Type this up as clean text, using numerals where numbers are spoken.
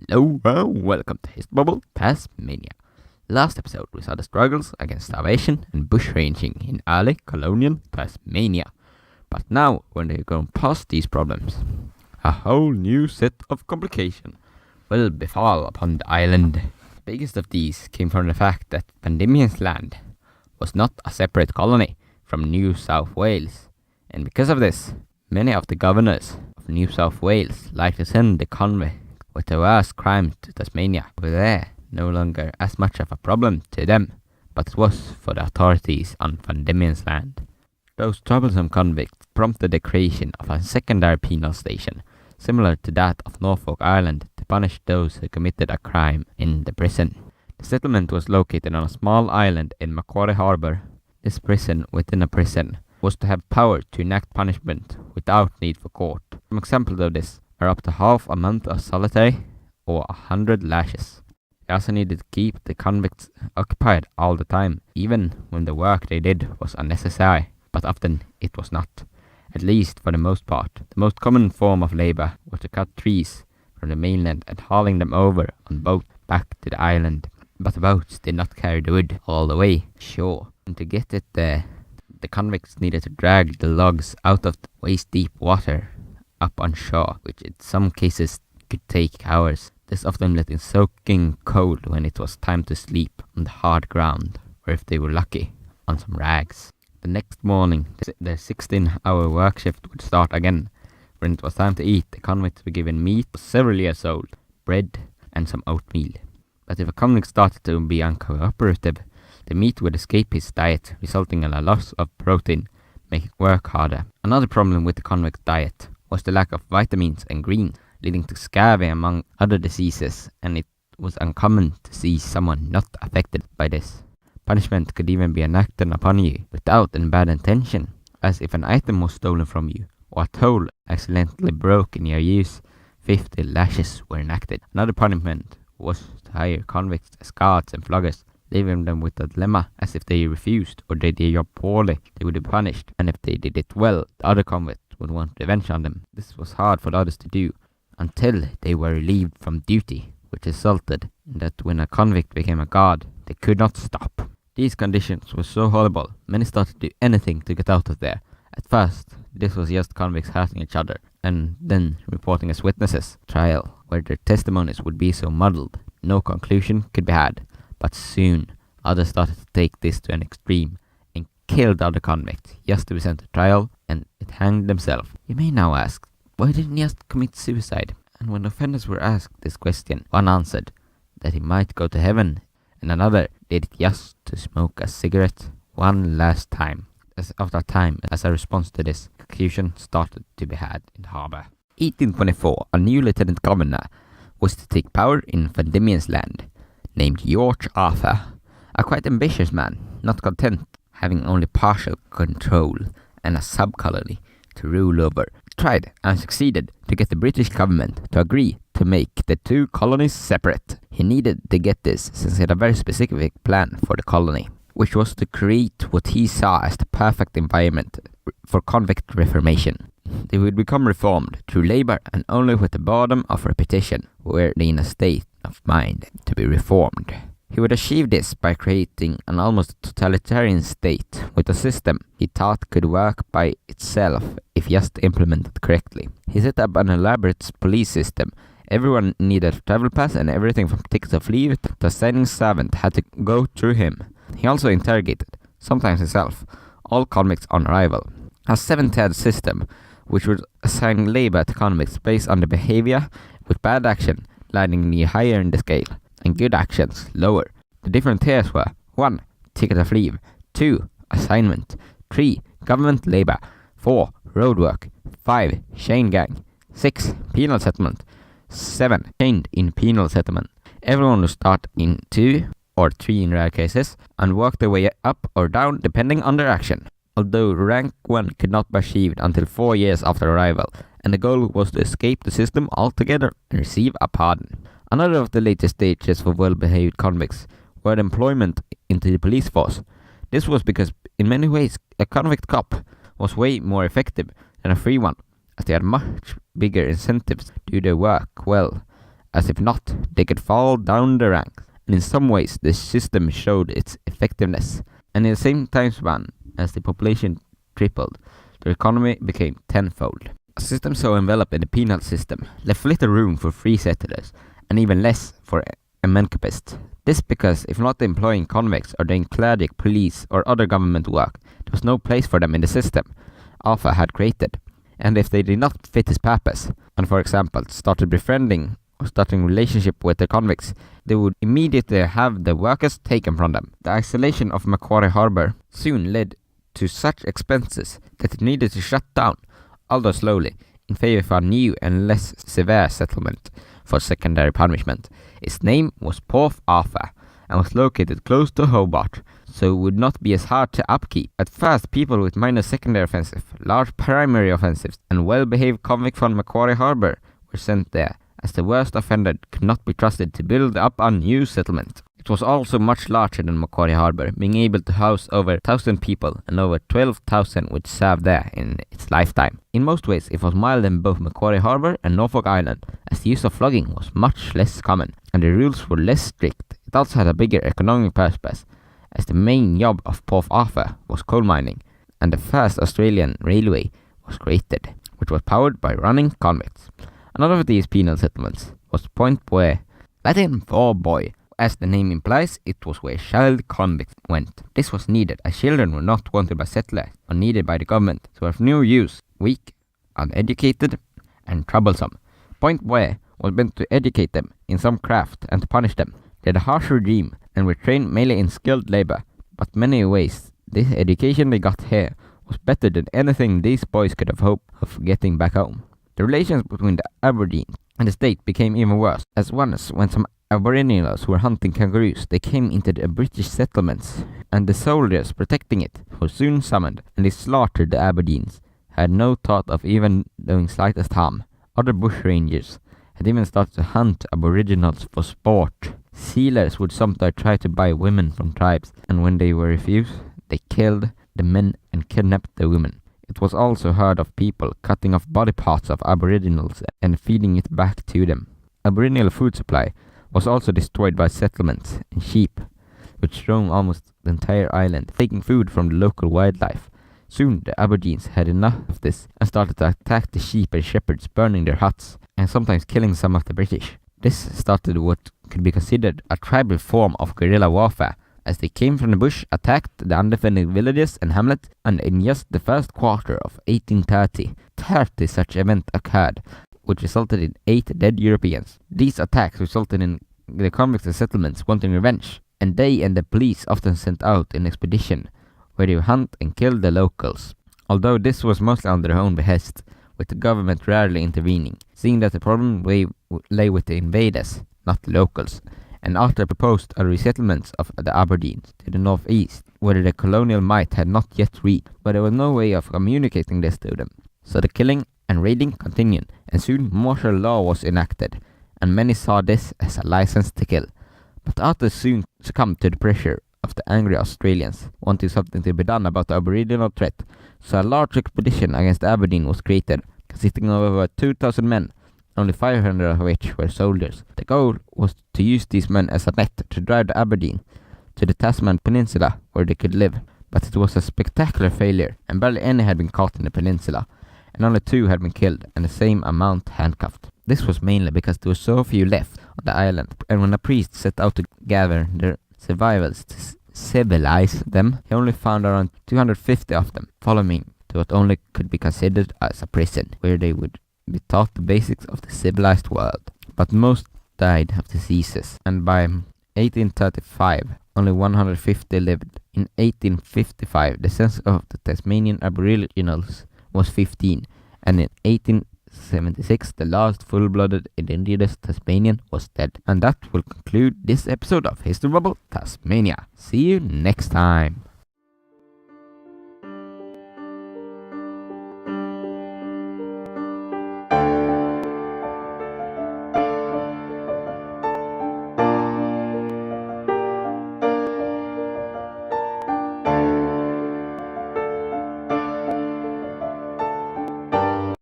Hello and welcome to History Bubble, Tasmania. Last episode we saw the struggles against starvation and bushranging in early colonial Tasmania. But now, when they're going past these problems, a whole new set of complications will befall upon the island. The biggest of these came from the fact that Van Diemen's Land was not a separate colony from New South Wales, and because of this, many of the governors of New South Wales like to send the convict with the worst crime to Tasmania. Over there, no longer as much of a problem to them, but it was for the authorities on Van Diemen's Land. Those troublesome convicts prompted the creation of a secondary penal station, similar to that of Norfolk Island, to punish those who committed a crime in the prison. The settlement was located on a small island in Macquarie harbour. This prison within a prison was to have power to enact punishment without need for court. Some examples of this are up to half a month of solitary or 100 lashes. They also needed to keep the convicts occupied all the time, even when the work they did was unnecessary, but often it was not, at least for the most part. The most common form of labour was to cut trees from the mainland and hauling them over on boats back to the island. But the boats did not carry the wood all the way ashore, and to get it there, the convicts needed to drag the logs out of the waist-deep water up on shore, which in some cases could take hours. This often left them soaking cold when it was time to sleep on the hard ground, or if they were lucky, on some rags. The next morning, their 16-hour work shift would start again. When it was time to eat, the convicts were given meat several years old, bread, and some oatmeal. But if a convict started to be uncooperative, the meat would escape his diet, resulting in a loss of protein, making work harder. Another problem with the convict diet was the lack of vitamins and greens, leading to scurvy among other diseases, and it was uncommon to see someone not affected by this. Punishment could even be enacted upon you without any bad intention, as if an item was stolen from you, or a tool accidentally broke in your use, 50 lashes were enacted. Another punishment was to hire convicts as guards and floggers, leaving them with a dilemma, as if they refused or they did job poorly, they would be punished, and if they did it well, the other convicts would want revenge on them. This was hard for the others to do, until they were relieved from duty, which resulted in that when a convict became a guard, they could not stop. These conditions were so horrible, many started to do anything to get out of there. At first, this was just convicts hurting each other, and then reporting as witnesses. Trial, where their testimonies would be so muddled, no conclusion could be had. But soon, others started to take this to an extreme, and killed other convicts, just to be sent to trial, and it hanged themselves. You may now ask, why didn't he just commit suicide? And when offenders were asked this question, one answered that he might go to heaven, and another did it just to smoke a cigarette one last time. After a time, as a response to this, execution started to be had in the harbour. 1824, a new lieutenant governor was to take power in Van Diemen's Land, named George Arthur, a quite ambitious man, not content having only partial control and a sub-colony to rule over. He tried and succeeded to get the British government to agree to make the two colonies separate. He needed to get this since he had a very specific plan for the colony, which was to create what he saw as the perfect environment for convict reformation. They would become reformed through labour and only with the boredom of repetition were they in a state of mind to be reformed. He would achieve this by creating an almost totalitarian state with a system he thought could work by itself if just implemented correctly. He set up an elaborate police system. Everyone needed a travel pass, and everything from tickets of leave to a signing servant had to go through him. He also interrogated, sometimes himself, all convicts on arrival. A 7-tiered system which would assign labour to convicts based on their behaviour, with bad action lying near higher in the scale, and good actions lower. The different tiers were 1. Ticket of leave, 2. Assignment, 3. Government labour, 4. Road work, 5. Chain gang, 6. Penal settlement, 7. Chained in penal settlement. Everyone would start in 2 or 3 in rare cases, and work their way up or down depending on their action. Although rank 1 could not be achieved until 4 years after arrival, and the goal was to escape the system altogether and receive a pardon. Another of the latest stages for well-behaved convicts were employment into the police force. This was because, in many ways, a convict cop was way more effective than a free one, as they had much bigger incentives to do their work well, as if not, they could fall down the ranks. And in some ways, the system showed its effectiveness. And in the same time span as the population tripled, the economy became tenfold. A system so enveloped in the penal system left little room for free settlers, and even less for emancipists. This because if not employing convicts or doing cleric, police or other government work, there was no place for them in the system Arthur had created. And if they did not fit his purpose, and for example started befriending or starting relationship with the convicts, they would immediately have the workers taken from them. The isolation of Macquarie harbour soon led to such expenses that it needed to shut down, although slowly, in favor of a new and less severe settlement for secondary punishment. Its name was Port Arthur and was located close to Hobart, so it would not be as hard to upkeep. At first, people with minor secondary offences, large primary offences, and well-behaved convicts from Macquarie harbour were sent there, as the worst offender could not be trusted to build up a new settlement. It was also much larger than Macquarie harbour, being able to house over 1,000 people, and over 12,000 would serve there in its lifetime. In most ways, it was milder than both Macquarie harbour and Norfolk Island, as the use of flogging was much less common, and the rules were less strict. It also had a bigger economic purpose, as the main job of Port Arthur was coal mining, and the first Australian railway was created, which was powered by running convicts. Another of these penal settlements was Point Boy, Latin for boy. As the name implies, it was where child convicts went. This was needed, as children were not wanted by settlers or needed by the government, so of no use, weak, uneducated, and troublesome. Point Boy was meant to educate them in some craft and to punish them. They had a harsh regime and were trained mainly in skilled labor, but many ways this education they got here was better than anything these boys could have hoped of getting back home. The relations between the Aborigines and the state became even worse, as once when some Aboriginals were hunting kangaroos, they came into the British settlements, and the soldiers protecting it were soon summoned, and they slaughtered the Aborigines, had no thought of even doing slightest harm. Other bushrangers had even started to hunt Aboriginals for sport. Sealers would sometimes try to buy women from tribes, and when they were refused, they killed the men and kidnapped the women. It was also heard of people cutting off body parts of Aboriginals and feeding it back to them. Aboriginal food supply was also destroyed by settlements and sheep, which roamed almost the entire island, taking food from the local wildlife. Soon the Aborigines had enough of this and started to attack the sheep and shepherds, burning their huts, and sometimes killing some of the British. This started what could be considered a tribal form of guerrilla warfare, as they came from the bush, attacked the undefended villages and hamlets, and in just the first quarter of 1830, 30 such events occurred, which resulted in 8 dead Europeans. These attacks resulted in the convicts and settlements wanting revenge, and they and the police often sent out an expedition where they would hunt and kill the locals, although this was mostly on their own behest, with the government rarely intervening, seeing that the problem lay with the invaders, not the locals. And Arthur proposed a resettlement of the Aborigines to the northeast, where the colonial might had not yet reached, but there was no way of communicating this to them. So the killing and raiding continued, and soon martial law was enacted, and many saw this as a license to kill. But Arthur soon succumbed to the pressure of the angry Australians, wanting something to be done about the Aboriginal threat, so a large expedition against Aberdeen was created, consisting of over 2,000 men, only 500 of which were soldiers. The goal was to use these men as a net to drive the Aberdeen to the Tasman Peninsula, where they could live. But it was a spectacular failure, and barely any had been caught in the peninsula, and only 2 had been killed, and the same amount handcuffed. This was mainly because there were so few left on the island, and when a priest set out to gather their survivors to civilize them, he only found around 250 of them, following to what only could be considered as a prison, where they would be taught the basics of the civilized world. But most died of diseases, and by 1835 only 150 lived. In 1855 the census of the Tasmanian Aboriginals was 15, and in 1876 the last full-blooded indigenous Tasmanian was dead. And that will conclude this episode of History Bubble Tasmania. See you next time.